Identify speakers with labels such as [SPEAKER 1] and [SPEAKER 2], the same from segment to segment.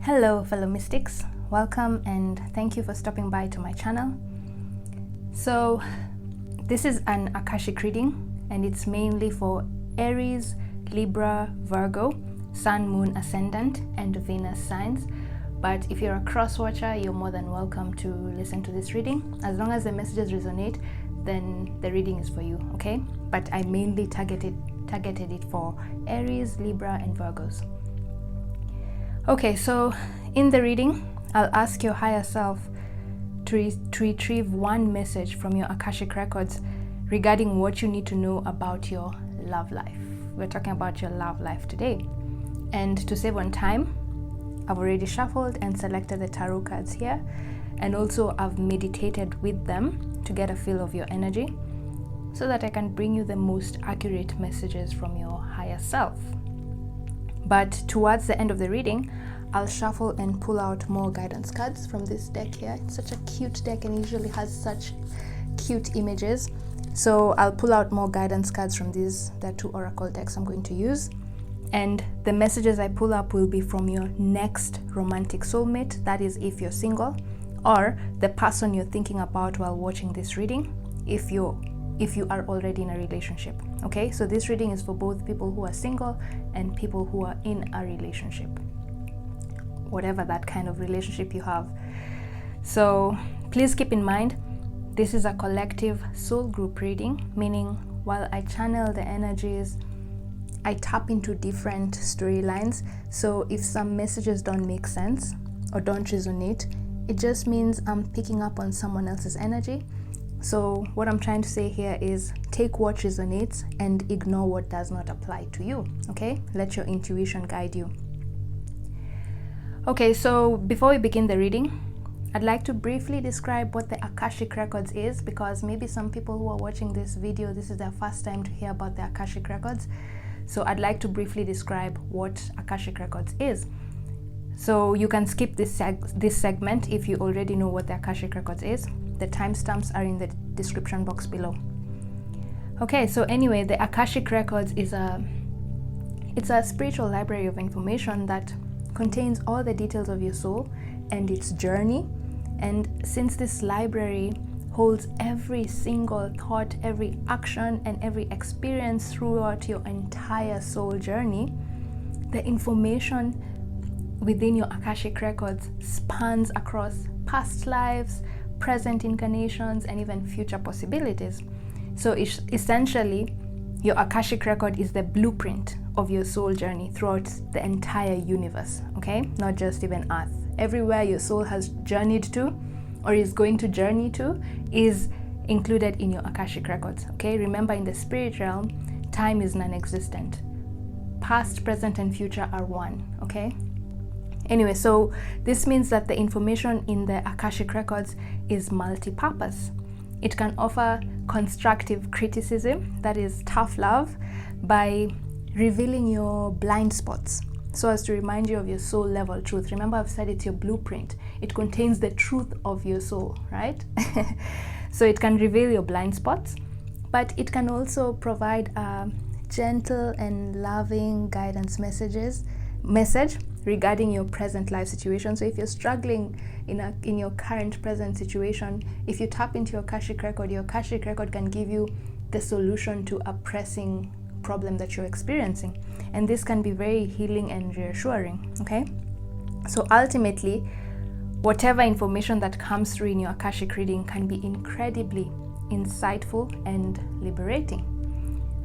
[SPEAKER 1] Hello fellow mystics, welcome and thank you for stopping by to my channel. So this is an Akashic reading and it's mainly for Aries, Libra, Virgo, Sun, Moon, Ascendant and Venus signs. But if you're a cross watcher, you're more than welcome to listen to this reading. As long as the messages resonate, then the reading is for you, okay? But I mainly targeted it for Aries, Libra and Virgos. Okay, so in the reading, I'll ask your higher self to retrieve one message from your Akashic Records regarding what you need to know about your love life. We're talking about your love life today. And to save on time, I've already shuffled and selected the tarot cards here, and also I've meditated with them to get a feel of your energy so that I can bring you the most accurate messages from your higher self. But towards the end of the reading, I'll shuffle and pull out more guidance cards from this deck here. It's such a cute deck and usually has such cute images. So I'll pull out more guidance cards from these. There are two oracle decks I'm going to use. And the messages I pull up will be from your next romantic soulmate, that is if you're single, or the person you're thinking about while watching this reading, if you are already in a relationship. Okay, so this reading is for both people who are single and people who are in a relationship, whatever that kind of relationship you have. So please keep in mind, this is a collective soul group reading, meaning while I channel the energies, I tap into different storylines. So if some messages don't make sense or don't resonate, it just means I'm picking up on someone else's energy. So what I'm trying to say here is take what resonates and ignore what does not apply to you, okay? Let your intuition guide you. Okay, so before we begin the reading, I'd like to briefly describe what the Akashic Records is, because maybe some people who are watching this video, this is their first time to hear about the Akashic Records. So I'd like to briefly describe what Akashic Records is. So you can skip this segment if you already know what the Akashic Records is. The timestamps are in the description box below. Okay, so anyway, the Akashic Records is a spiritual library of information that contains all the details of your soul and its journey. And since this library holds every single thought, every action, and every experience throughout your entire soul journey, the information within your Akashic Records spans across past lives, present incarnations, and even future possibilities. So essentially, your Akashic Record is the blueprint of your soul journey throughout the entire universe, okay? Not just even Earth. Everywhere your soul has journeyed to or is going to journey to is included in your Akashic Records, okay? Remember, in the spirit realm, time is non-existent. Past, present, and future are one, okay? Anyway, so this means that the information in the Akashic Records is multi-purpose. It can offer constructive criticism, that is tough love, by revealing your blind spots so as to remind you of your soul level truth. Remember, I've said it's your blueprint. It contains the truth of your soul, right? So it can reveal your blind spots, but it can also provide a gentle and loving guidance message regarding your present life situation. So if you're struggling in your current present situation, if you tap into your Akashic Record, your Akashic Record can give you the solution to a pressing problem that you're experiencing. And this can be very healing and reassuring, okay? So ultimately, whatever information that comes through in your Akashic reading can be incredibly insightful and liberating,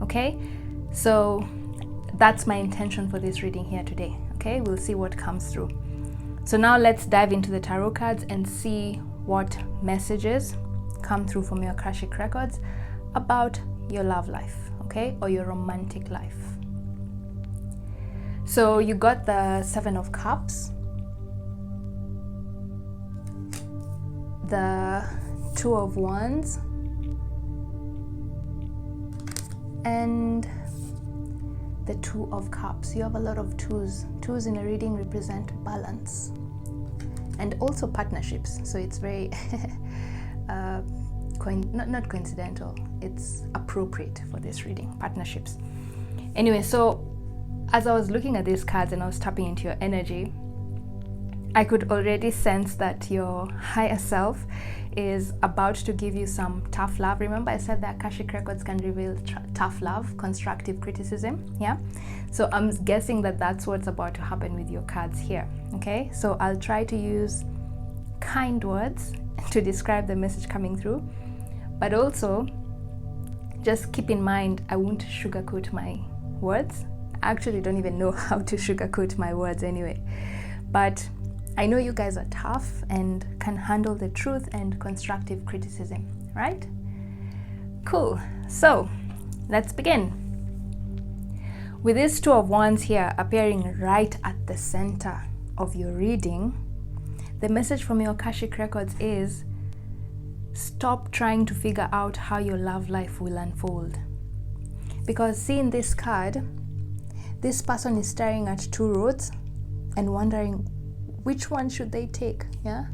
[SPEAKER 1] okay? So that's my intention for this reading here today. Okay, we'll see what comes through. So now let's dive into the tarot cards and see what messages come through from your Akashic Records about your love life, okay, or your romantic life. So you got the Seven of Cups, the Two of Wands, and the Two of Cups. You have a lot of twos. Twos in a reading represent balance and also partnerships. So it's very not coincidental. It's appropriate for this reading, partnerships. Anyway, so as I was looking at these cards and I was tapping into your energy, I could already sense that your higher self is about to give you some tough love. Remember I said that Akashic Records can reveal tough love, constructive criticism, yeah? So I'm guessing that that's what's about to happen with your cards here, okay? So I'll try to use kind words to describe the message coming through, but also just keep in mind I won't sugarcoat my words. I actually don't even know how to sugarcoat my words anyway, but I know you guys are tough and can handle the truth and constructive criticism, right? Cool. So let's begin. With this Two of Wands here appearing right at the center of your reading, the message from your Akashic Records is stop trying to figure out how your love life will unfold. Because seeing this card, this person is staring at two roads and wondering which one should they take, yeah?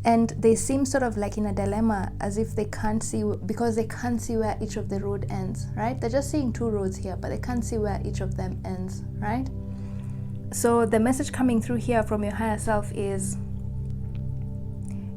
[SPEAKER 1] And they seem sort of like in a dilemma, as if they can't see, because they can't see where each of the road ends, right? They're just seeing two roads here, but they can't see where each of them ends, right? So the message coming through here from your higher self is,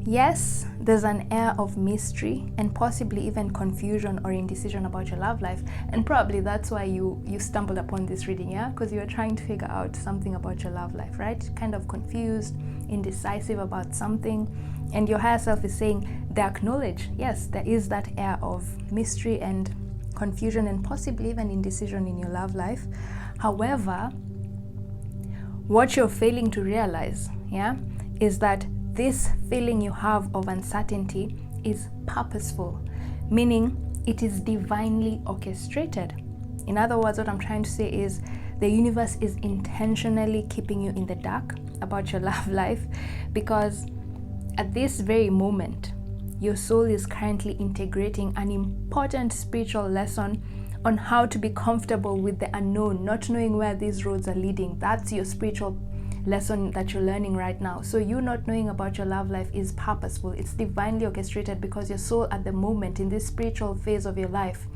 [SPEAKER 1] yes, there's an air of mystery and possibly even confusion or indecision about your love life, and probably that's why you stumbled upon this reading, yeah? Because you're trying to figure out something about your love life, right? Kind of confused, indecisive about something, and your higher self is saying they acknowledge, yes, there is that air of mystery and confusion and possibly even indecision in your love life. However, what you're failing to realize, yeah, is that this feeling you have of uncertainty is purposeful, meaning it is divinely orchestrated. In other words, what I'm trying to say is the universe is intentionally keeping you in the dark about your love life, because at this very moment, your soul is currently integrating an important spiritual lesson on how to be comfortable with the unknown, not knowing where these roads are leading. That's your spiritual lesson that you're learning right now. So you not knowing about your love life is purposeful. It's divinely orchestrated, because your soul at the moment in this spiritual phase of your life,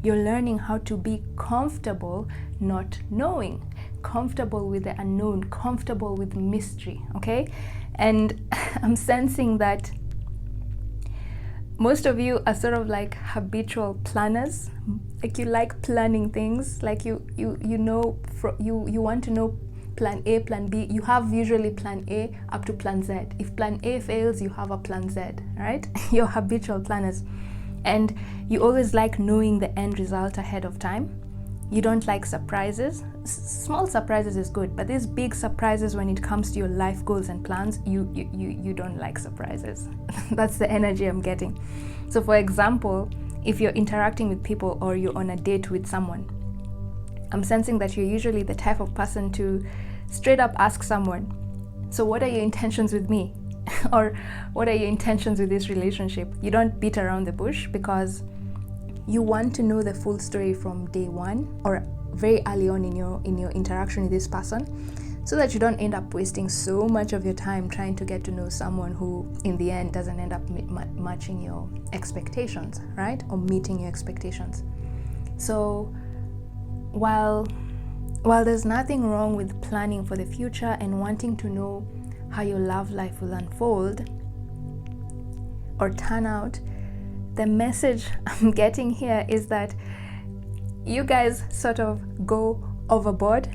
[SPEAKER 1] you're learning how to be comfortable not knowing, comfortable with the unknown, comfortable with mystery, okay? And I'm sensing that most of you are sort of like habitual planners. Like you like planning things, like you want to know plan A, plan B. You have usually plan A up to plan Z. If plan A fails, you have a plan Z, right? You're habitual planners. And you always like knowing the end result ahead of time. You don't like surprises. Small surprises is good, but these big surprises when it comes to your life goals and plans, you don't like surprises. That's the energy I'm getting. So for example, if you're interacting with people or you're on a date with someone, I'm sensing that you're usually the type of person to straight up ask someone, so what are your intentions with me? Or what are your intentions with this relationship? You don't beat around the bush, because you want to know the full story from day one or very early on in your interaction with this person, so that you don't end up wasting so much of your time trying to get to know someone who in the end doesn't end up matching your expectations, right? Or meeting your expectations. So while there's nothing wrong with planning for the future and wanting to know how your love life will unfold or turn out, the message I'm getting here is that you guys sort of go overboard.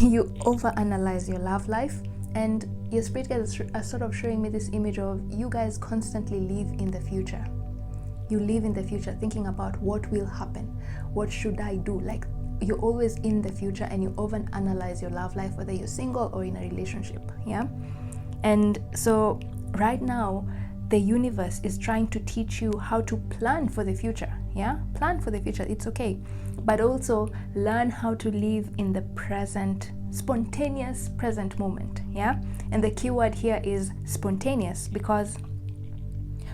[SPEAKER 1] You overanalyze your love life, and your spirit guides are sort of showing me this image of you guys constantly live in the future. You live in the future thinking about what will happen, what should I do. Like, you're always in the future and you overanalyze your love life, whether you're single or in a relationship, yeah? And so right now, the universe is trying to teach you how to plan for the future, yeah? Plan for the future, it's okay. But also learn how to live in the present, spontaneous present moment, yeah? And the key word here is spontaneous, because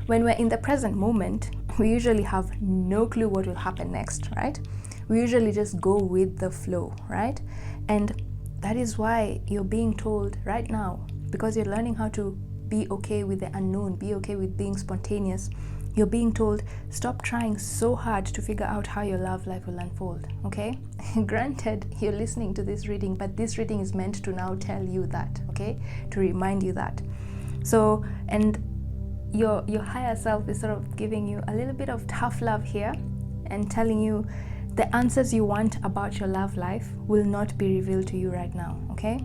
[SPEAKER 1] when we're in the present moment, we usually have no clue what will happen next, right? We usually just go with the flow, right? And that is why you're being told right now, because you're learning how to be okay with the unknown, be okay with being spontaneous, you're being told, stop trying so hard to figure out how your love life will unfold, okay? Granted, you're listening to this reading, but this reading is meant to now tell you that, okay? To remind you that. So, and your higher self is sort of giving you a little bit of tough love here and telling you the answers you want about your love life will not be revealed to you right now, okay?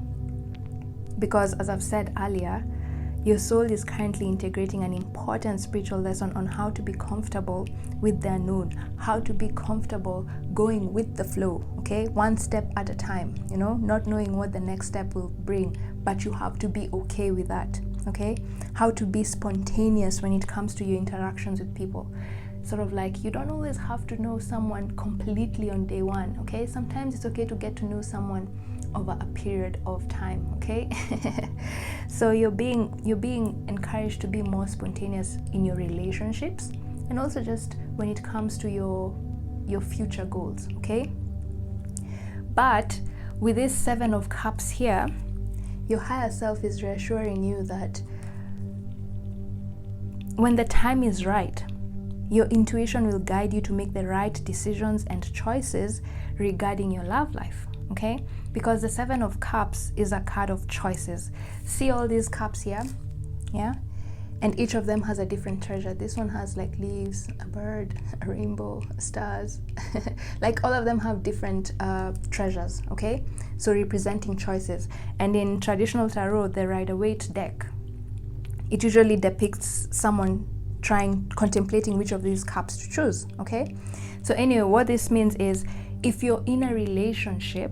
[SPEAKER 1] Because as I've said earlier, your soul is currently integrating an important spiritual lesson on how to be comfortable with the unknown, how to be comfortable going with the flow, okay? One step at a time, you know, not knowing what the next step will bring, but you have to be okay with that, okay? How to be spontaneous when it comes to your interactions with people. Sort of like, you don't always have to know someone completely on day one, okay? Sometimes it's okay to get to know someone over a period of time, okay? So you're being encouraged to be more spontaneous in your relationships, and also just when it comes to your future goals, okay? But with this 7 of Cups here, your higher self is reassuring you that when the time is right, your intuition will guide you to make the right decisions and choices regarding your love life, okay? Because the 7 of Cups is a card of choices. See all these cups here? Yeah? And each of them has a different treasure. This one has like leaves, a bird, a rainbow, stars. Like all of them have different treasures, okay? So representing choices. And in traditional tarot, the Rider-Waite deck, it usually depicts someone contemplating which of these cups to choose, okay? So anyway, what this means is if you're in a relationship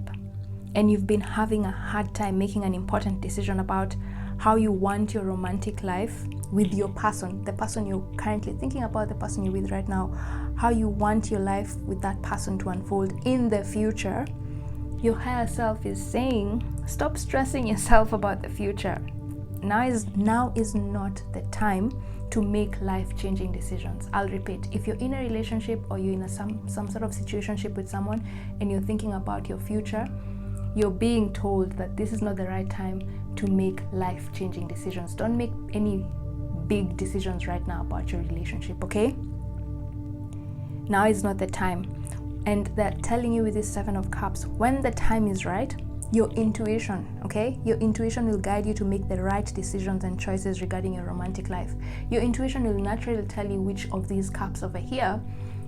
[SPEAKER 1] and you've been having a hard time making an important decision about how you want your romantic life with your person, the person you're currently thinking about, the person you're with right now, how you want your life with that person to unfold in the future, your higher self is saying, stop stressing yourself about the future. Now is not the time to make life-changing decisions. I'll repeat, if you're in a relationship or you're in some sort of situationship with someone and you're thinking about your future, you're being told that this is not the right time to make life-changing decisions. Don't make any big decisions right now about your relationship, okay? Now is not the time. And they're telling you with this 7 of Cups, when the time is right, your intuition, okay? Your intuition will guide you to make the right decisions and choices regarding your romantic life. Your intuition will naturally tell you which of these cups over here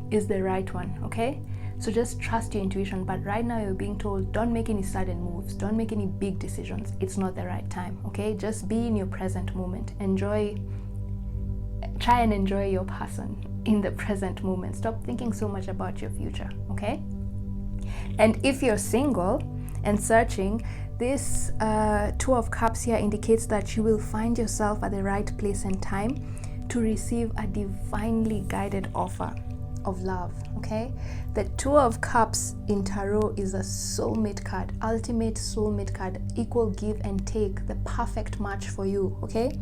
[SPEAKER 1] is the right one, okay? So just trust your intuition. But right now you're being told, don't make any sudden moves, don't make any big decisions. It's not the right time, okay? Just be in your present moment. Try and enjoy your person in the present moment. Stop thinking so much about your future, okay? And if you're single and searching, this 2 of Cups here indicates that you will find yourself at the right place and time to receive a divinely guided offer of love, okay? The 2 of Cups in tarot is a soulmate card, ultimate soulmate card, equal give and take, the perfect match for you, okay?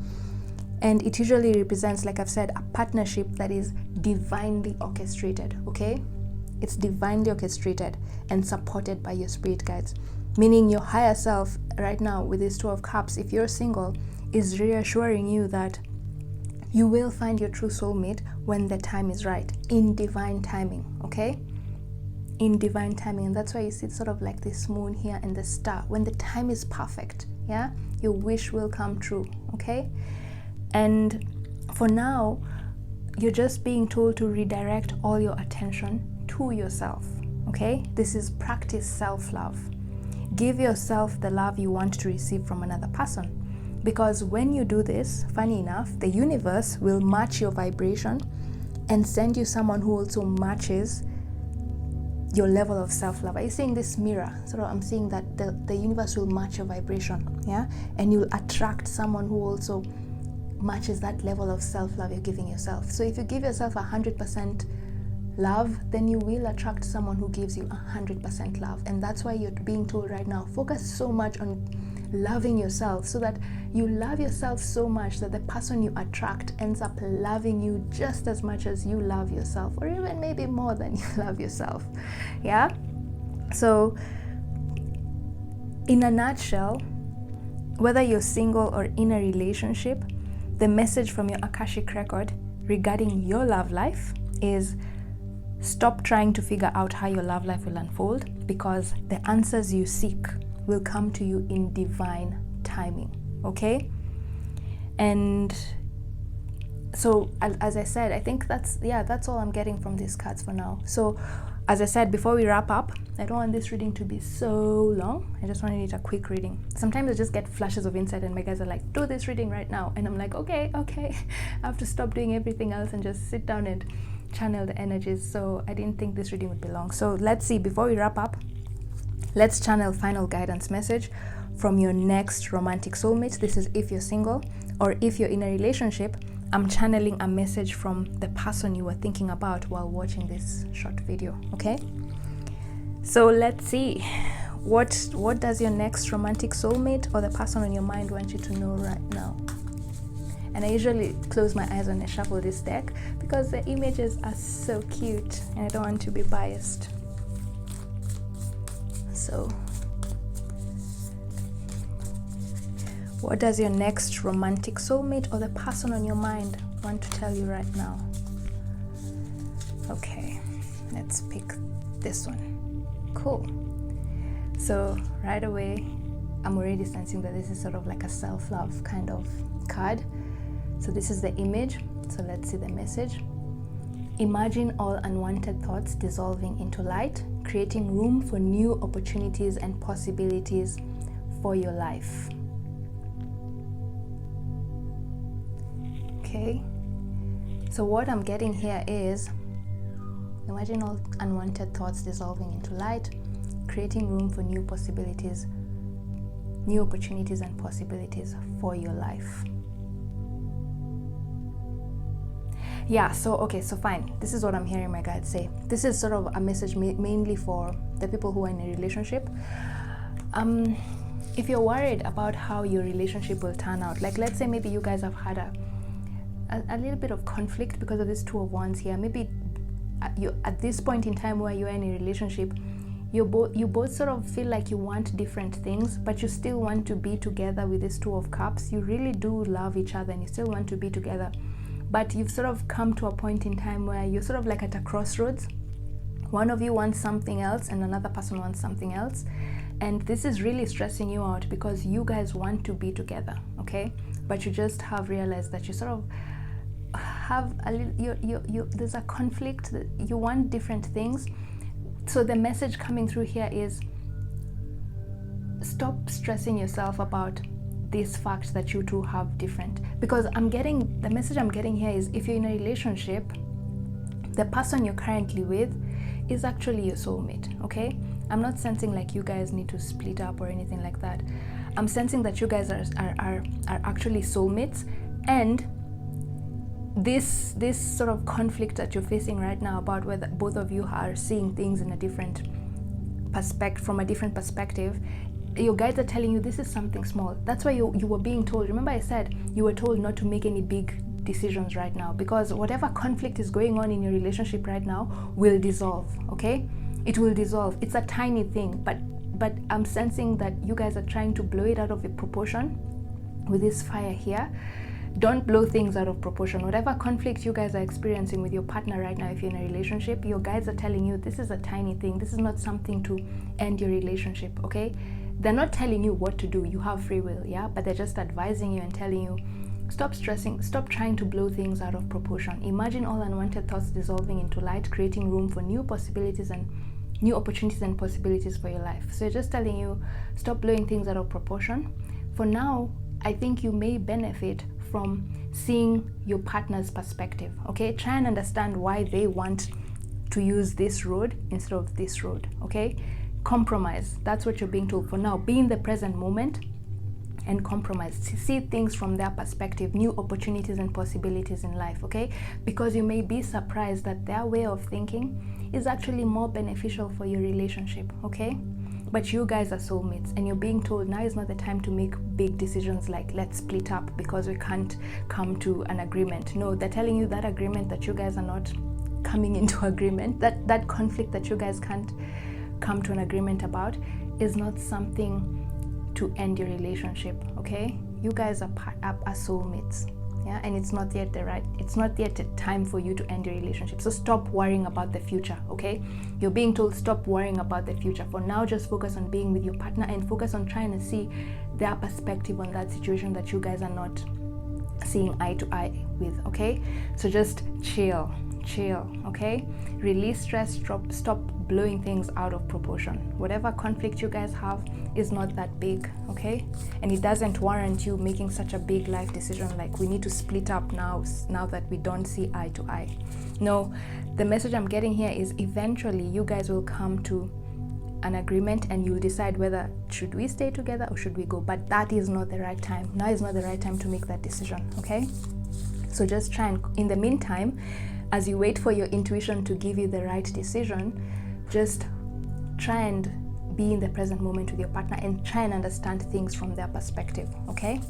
[SPEAKER 1] And it usually represents, like I've said, a partnership that is divinely orchestrated, okay? It's divinely orchestrated and supported by your spirit guides. Meaning your higher self right now with this 2 of Cups, if you're single, is reassuring you that you will find your true soulmate when the time is right, in divine timing, okay? In divine timing. And that's why you see sort of like this moon here and the star. When the time is perfect, yeah, your wish will come true, okay? And for now, you're just being told to redirect all your attention to yourself, okay? This is practice self-love. Give yourself the love you want to receive from another person. Because when you do this, funny enough, the universe will match your vibration and send you someone who also matches your level of self-love. Are you seeing this mirror? So I'm seeing that the universe will match your vibration, yeah? And you'll attract someone who also matches that level of self-love you're giving yourself. So if you give yourself 100% love, then you will attract someone who gives you 100% love. And that's why you're being told right now, focus so much on loving yourself, so that you love yourself so much that the person you attract ends up loving you just as much as you love yourself, or even maybe more than you love yourself, yeah? So in a nutshell, whether you're single or in a relationship, the message from your Akashic record regarding your love life is stop trying to figure out how your love life will unfold, because the answers you seek will come to you in divine timing, okay? And so as I said, I think that's all I'm getting from these cards for now. So as I said, before we wrap up, I don't want this reading to be so long. I just wanted it a quick reading. Sometimes I just get flashes of insight and my guys are like, do this reading right now. And I'm like, okay. I have to stop doing everything else and just sit down and channel the energies. So I didn't think this reading would be long. So let's see, before we wrap up, let's channel final guidance message from your next romantic soulmate. This is if you're single, or if you're in a relationship, I'm channeling a message from the person you were thinking about while watching this short video, okay? So let's see, what does your next romantic soulmate or the person on your mind want you to know right now? And I usually close my eyes when I shuffle this deck because the images are so cute and I don't want to be biased. So, what does your next romantic soulmate or the person on your mind want to tell you right now? Okay, let's pick this one. Cool. So right away, I'm already sensing that this is sort of like a self-love kind of card. So this is the image. So let's see the message. Imagine all unwanted thoughts dissolving into light, creating room for new opportunities and possibilities for your life. Okay, so what I'm getting here is, imagine all unwanted thoughts dissolving into light, creating room for new possibilities, new opportunities and possibilities for your life. Yeah, so okay, so fine. This is what I'm hearing my guides say. This is sort of a message mainly for the people who are in a relationship. If you're worried about how your relationship will turn out, like let's say maybe you guys have had a little bit of conflict because of this Two of Wands here. Maybe you at this point in time where you're in a relationship, you both sort of feel like you want different things, but you still want to be together with this Two of Cups. You really do love each other and you still want to be together, but you've sort of come to a point in time where you're sort of like at a crossroads. One of you wants something else and another person wants something else, and this is really stressing you out because you guys want to be together, okay? But you just have realized that you sort of have a little, there's a conflict, that you want different things. So the message coming through here is stop stressing yourself about this fact that you two have different, because the message I'm getting here is if you're in a relationship, the person you're currently with is actually your soulmate, okay? I'm not sensing like you guys need to split up or anything like that. I'm sensing that you guys are actually soulmates, and this sort of conflict that you're facing right now about whether both of you are seeing things in a different from a different perspective, your guides are telling you this is something small. That's why you were being told. Remember I said you were told not to make any big decisions right now, because whatever conflict is going on in your relationship right now will dissolve, okay? It will dissolve. It's a tiny thing, but I'm sensing that you guys are trying to blow it out of proportion with this fire here. Don't blow things out of proportion. Whatever conflict you guys are experiencing with your partner right now, if you're in a relationship, your guides are telling you this is a tiny thing. This is not something to end your relationship, okay? They're not telling you what to do. You have free will, yeah? But they're just advising you and telling you, stop stressing, stop trying to blow things out of proportion. Imagine all unwanted thoughts dissolving into light, creating room for new possibilities and new opportunities and possibilities for your life. So just telling you, stop blowing things out of proportion. For now, I think you may benefit from seeing your partner's perspective, okay? Try and understand why they want to use this road instead of this road, okay? Compromise. That's what you're being told for now. Be in the present moment and compromise. See things from their perspective, new opportunities and possibilities in life, okay? Because you may be surprised that their way of thinking is actually more beneficial for your relationship, okay? But you guys are soulmates and you're being told now is not the time to make big decisions like let's split up because we can't come to an agreement. No, they're telling you that agreement that you guys are not coming into agreement, that conflict that you guys can't come to an agreement about is not something to end your relationship, okay? You guys are soulmates, Yeah, and it's not yet the time for you to end your relationship. So stop worrying about the future, okay? You're being told stop worrying about the future. For now, just focus on being with your partner and focus on trying to see their perspective on that situation that you guys are not seeing eye to eye with, okay? So just chill, okay? Release stress, stop blowing things out of proportion. Whatever conflict you guys have is not that big, okay? And it doesn't warrant you making such a big life decision like we need to split up now that we don't see eye to eye. No, the message I'm getting here is eventually you guys will come to an agreement and you'll decide whether should we stay together or should we go, but that is not the right time. Now is not the right time to make that decision, okay? So just try and, in the meantime, as you wait for your intuition to give you the right decision, just try and be in the present moment with your partner and try and understand things from their perspective, okay?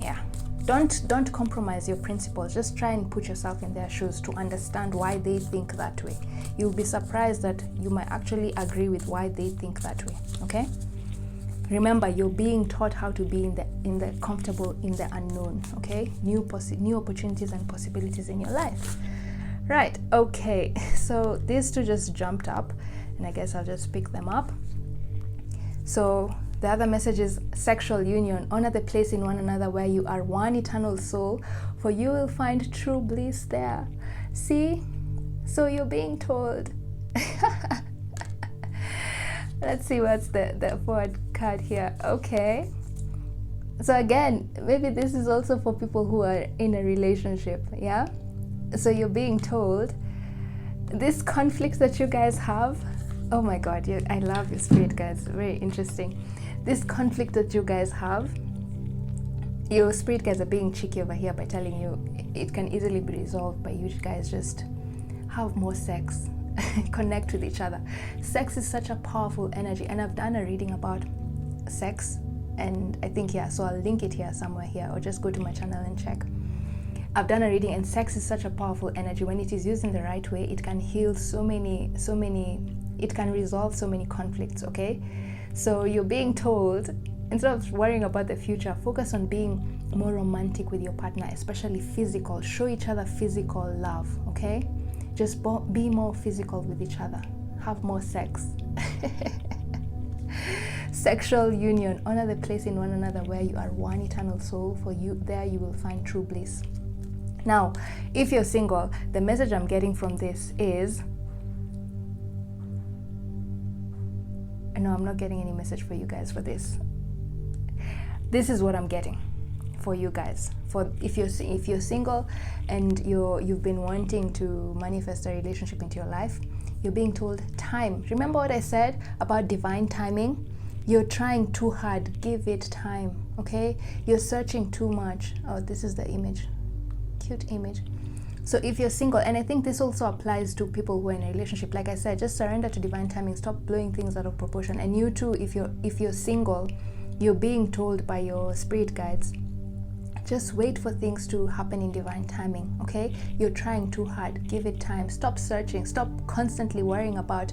[SPEAKER 1] Yeah. Don't compromise your principles. Just try and put yourself in their shoes to understand why they think that way. You'll be surprised that you might actually agree with why they think that way, okay? Remember, you're being taught how to be in the comfortable in the unknown, okay? New opportunities and possibilities in your life. Right, okay. So these two just jumped up and I guess I'll just pick them up. So the other message is sexual union. Honor the place in one another where you are one eternal soul, for you will find true bliss there. See? So you're being told. Let's see what's the forward card here. Okay. So again, maybe this is also for people who are in a relationship, yeah? So you're being told this conflict that you guys have, oh my God, I love your spirit, guys. Very interesting. This conflict that you guys have, your spirit guys are being cheeky over here by telling you it can easily be resolved by you guys just have more sex, connect with each other. Sex is such a powerful energy, and I've done a reading about sex, and I think, yeah, so I'll link it here somewhere here, or just go to my channel and check. I've done a reading, and sex is such a powerful energy. When it is used in the right way, it can heal so many, it can resolve so many conflicts, okay? So you're being told, instead of worrying about the future, focus on being more romantic with your partner, especially physical. Show each other physical love, okay? Just be more physical with each other. Have more sex. Sexual union. Honor the place in one another where you are one eternal soul, for you there you will find true bliss. Now, if you're single, the message I'm getting from this is, no, I'm not getting any message for you guys for this. This is what I'm getting for you guys. For if you're single and you've been wanting to manifest a relationship into your life, you're being told time. Remember what I said about divine timing? You're trying too hard. Give it time, okay? You're searching too much. Oh, this is the image. Cute image. So if you're single, and I think this also applies to people who are in a relationship, like I said, just surrender to divine timing. Stop blowing things out of proportion. And you too, if you're single, you're being told by your spirit guides, just wait for things to happen in divine timing, okay? You're trying too hard. Give it time. Stop searching. Stop constantly worrying about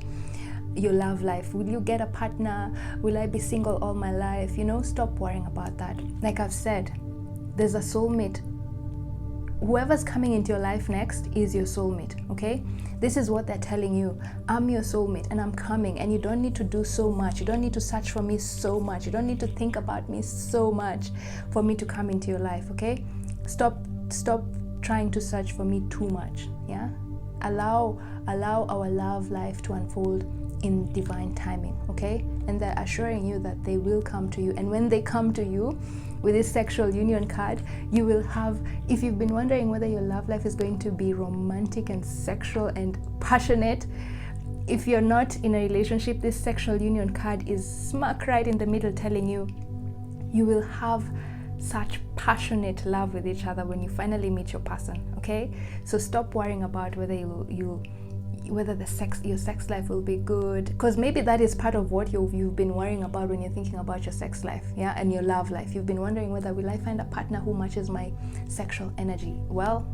[SPEAKER 1] your love life. Will you get a partner? Will I be single all my life? You know, stop worrying about that. Like I've said, there's a soulmate. Whoever's coming into your life next is your soulmate, okay? This is what they're telling you. I'm your soulmate and I'm coming, and you don't need to do so much. You don't need to search for me so much. You don't need to think about me so much for me to come into your life, okay? Stop trying to search for me too much, yeah? Allow our love life to unfold in divine timing, okay? And they're assuring you that they will come to you. And when they come to you with this sexual union card, you will have, if you've been wondering whether your love life is going to be romantic and sexual and passionate, if you're not in a relationship, this sexual union card is smack right in the middle, telling you you will have such passionate love with each other when you finally meet your person, okay? So stop worrying about whether whether your sex life will be good, because maybe that is part of what you've been worrying about when you're thinking about your sex life, yeah, and your love life. You've been wondering whether will I find a partner who matches my sexual energy. Well,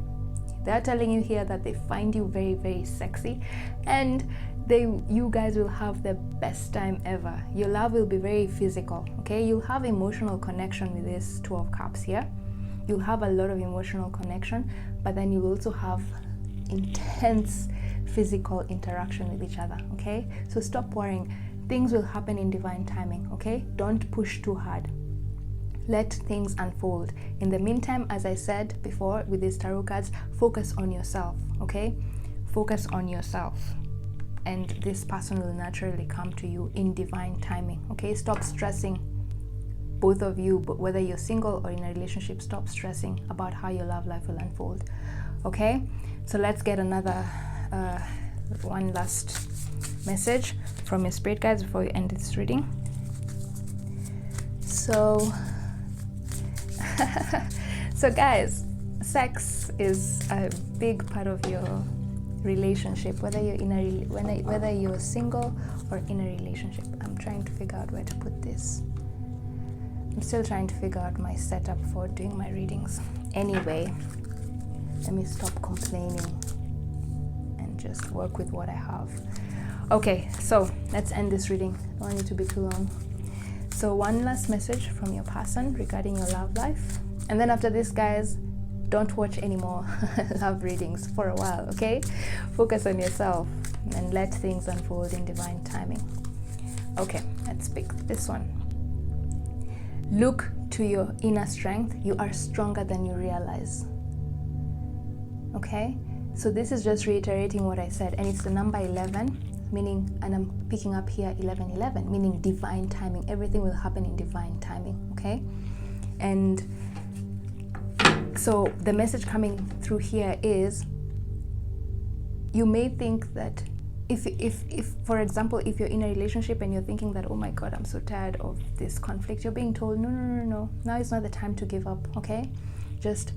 [SPEAKER 1] they're telling you here that they find you very, very sexy, and you guys will have the best time ever. Your love will be very physical, okay? You'll have emotional connection with this Two of Cups here. you'll have a lot of emotional connection, but then you'll also have intense physical interaction with each other, okay? So stop worrying. Things will happen in divine timing, okay? Don't push too hard. Let things unfold. In the meantime, as I said before with these tarot cards, focus on yourself, okay? Focus on yourself, and this person will naturally come to you in divine timing, okay? Stop stressing, both of you, but whether you're single or in a relationship, stop stressing about how your love life will unfold, okay? So let's get another one last message from your spirit guides before we end this reading. So so guys, sex is a big part of your relationship, whether you're whether you're single or in a relationship. I'm trying to figure out where to put this. I'm still trying to figure out my setup for doing my readings. Anyway, let me stop complaining and just work with what I have. Okay, so let's end this reading. I don't want it to be too long. So one last message from your person regarding your love life. And then after this, guys, don't watch any more love readings for a while, okay? Focus on yourself and let things unfold in divine timing. Okay, let's pick this one. Look to your inner strength. You are stronger than you realize. Okay? So this is just reiterating what I said, and it's the number 11, meaning, and I'm picking up here 1111, meaning divine timing. Everything will happen in divine timing, okay? And so the message coming through here is, you may think that if for example, if you're in a relationship and you're thinking that, oh my God, I'm so tired of this conflict, you're being told, no, now is not the time to give up, okay? Just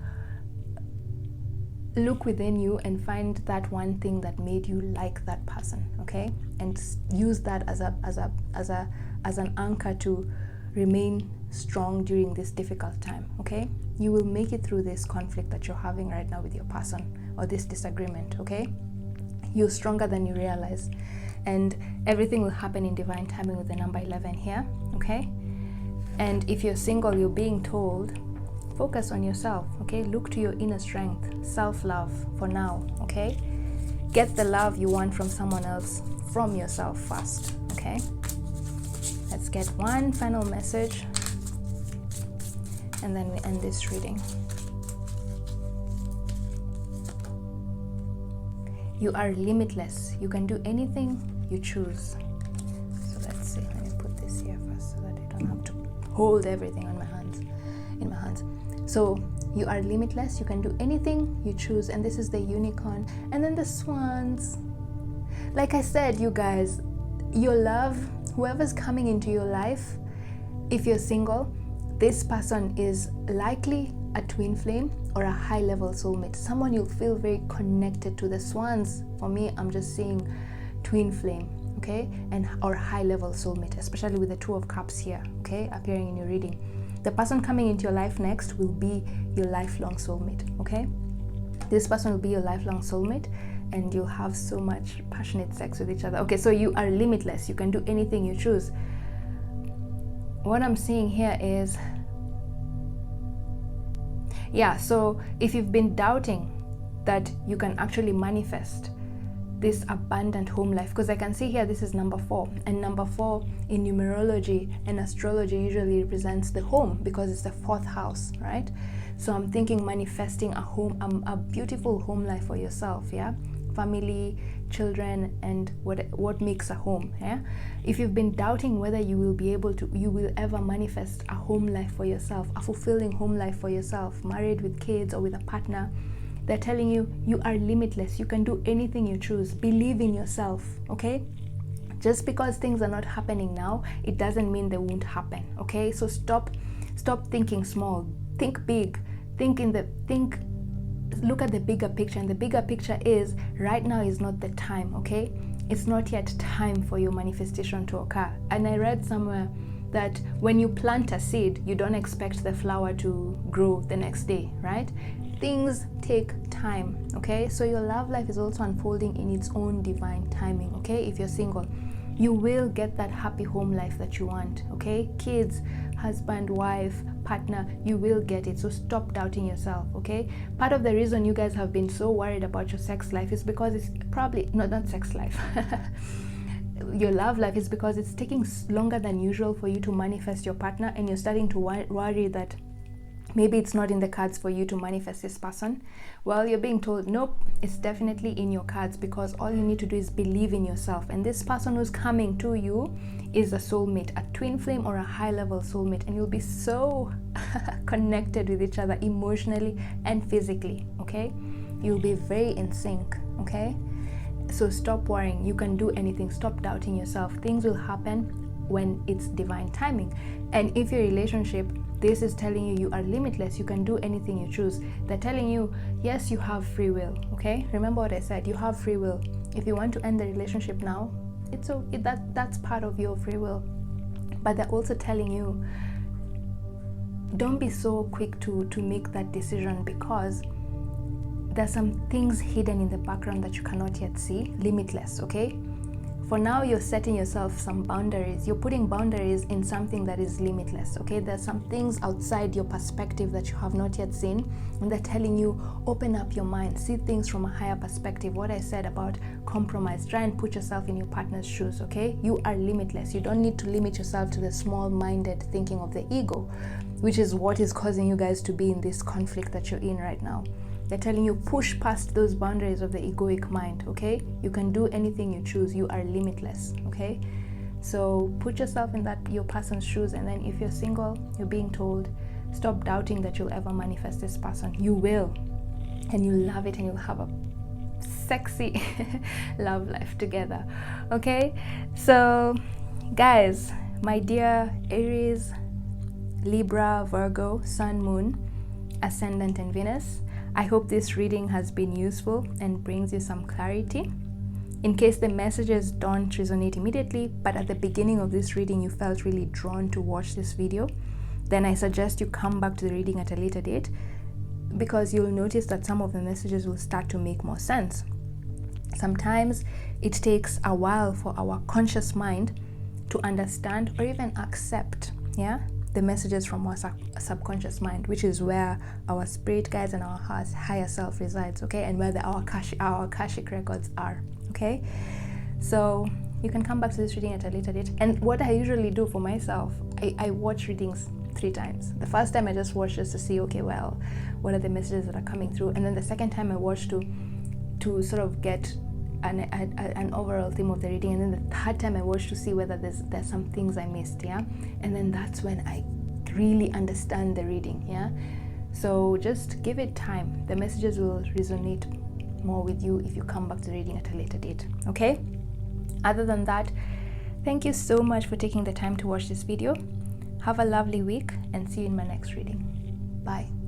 [SPEAKER 1] look within you and find that one thing that made you like that person, okay? And use that as an anchor to remain strong during this difficult time, okay? You will make it through this conflict that you're having right now with your person, or this disagreement, okay? You're stronger than you realize, and everything will happen in divine timing with the number 11 here, okay? And if you're single, you're being told, focus on yourself, okay? Look to your inner strength, self-love for now, okay? Get the love you want from someone else from yourself first, okay? Let's get one final message, and then we end this reading. You are limitless. You can do anything you choose. So let's see. Let me put this here first so that I don't have to hold everything on my hands, in my hands. So you are limitless. You can do anything you choose. And this is the unicorn. And then the swans. Like I said, you guys, your love, whoever's coming into your life, if you're single, this person is likely a twin flame or a high-level soulmate, someone you'll feel very connected to. The swans, for me, I'm just seeing twin flame, okay, and or high-level soulmate, especially with the Two of Cups here, okay, appearing in your reading. The person coming into your life next will be your lifelong soulmate, okay? This person will be your lifelong soulmate, and you'll have so much passionate sex with each other. Okay, so you are limitless. You can do anything you choose. What I'm seeing here is, yeah, so if you've been doubting that you can actually manifest this abundant home life, because I can see here this is number 4, and number 4 in numerology and astrology usually represents the home because it's the 4th house, right? So I'm thinking manifesting a home, a beautiful home life for yourself, yeah? Family, children, and what makes a home, yeah? If you've been doubting whether you will ever manifest a home life for yourself, a fulfilling home life for yourself, married with kids or with a partner, they're telling you, you are limitless. You can do anything you choose. Believe in yourself, okay? Just because things are not happening now, it doesn't mean they won't happen, okay? So stop thinking small. Think big. Look at the bigger picture, and the bigger picture is right now is not the time, okay? It's not yet time for your manifestation to occur. And I read somewhere that when you plant a seed, you don't expect the flower to grow the next day, right? Things take time, okay? So your love life is also unfolding in its own divine timing, okay? If you're single, you will get that happy home life that you want, okay? Kids, husband, wife, partner, you will get it. So stop doubting yourself, okay? Part of the reason you guys have been so worried about your sex life is because it's probably not sex life. Your love life is because it's taking longer than usual for you to manifest your partner, and you're starting to worry that maybe it's not in the cards for you to manifest this person. Well, you're being told, nope, it's definitely in your cards, because all you need to do is believe in yourself. And this person who's coming to you is a soulmate, a twin flame or a high level soulmate, and you'll be so connected with each other emotionally and physically, okay? You'll be very in sync, okay? So stop worrying. You can do anything. Stop doubting yourself. Things will happen when it's divine timing. And if your relationship, this is telling you you are limitless, you can do anything you choose. They're telling you, yes, you have free will, okay? Remember what I said, you have free will. If you want to end the relationship now, it's okay, that's part of your free will. But they're also telling you, don't be so quick to make that decision, because there's some things hidden in the background that you cannot yet see. Limitless, okay? For now, you're setting yourself some boundaries. You're putting boundaries in something that is limitless, okay? There's some things outside your perspective that you have not yet seen, and they're telling you, open up your mind, see things from a higher perspective. What I said about compromise, try and put yourself in your partner's shoes, okay? You are limitless. You don't need to limit yourself to the small-minded thinking of the ego, which is what is causing you guys to be in this conflict that you're in right now. They're telling you, push past those boundaries of the egoic mind, okay? You can do anything you choose. You are limitless, okay? So put yourself in your person's shoes, and then if you're single, you're being told, stop doubting that you'll ever manifest this person. You will, and you'll love it, and you'll have a sexy love life together, okay? So guys, my dear Aries, Libra, Virgo, Sun, Moon, Ascendant, and Venus, I hope this reading has been useful and brings you some clarity. In case the messages don't resonate immediately, but at the beginning of this reading you felt really drawn to watch this video, then I suggest you come back to the reading at a later date, because you'll notice that some of the messages will start to make more sense. Sometimes it takes a while for our conscious mind to understand or even accept, the messages from our subconscious mind, which is where our spirit guides and our higher self resides, okay? And where our Akashic records are, okay? So you can come back to this reading at a later date. And what I usually do for myself, I watch readings 3 times. The first time I just watch just to see, okay, well, what are the messages that are coming through? And then the second time I watch to sort of get an overall theme of the reading, and then the third time I watch to see whether there's some things I missed, and then that's when I really understand the reading, so just give it time. The messages will resonate more with you if you come back to the reading at a later date, okay? Other than that, thank you so much for taking the time to watch this video. Have a lovely week, and see you in my next reading. Bye.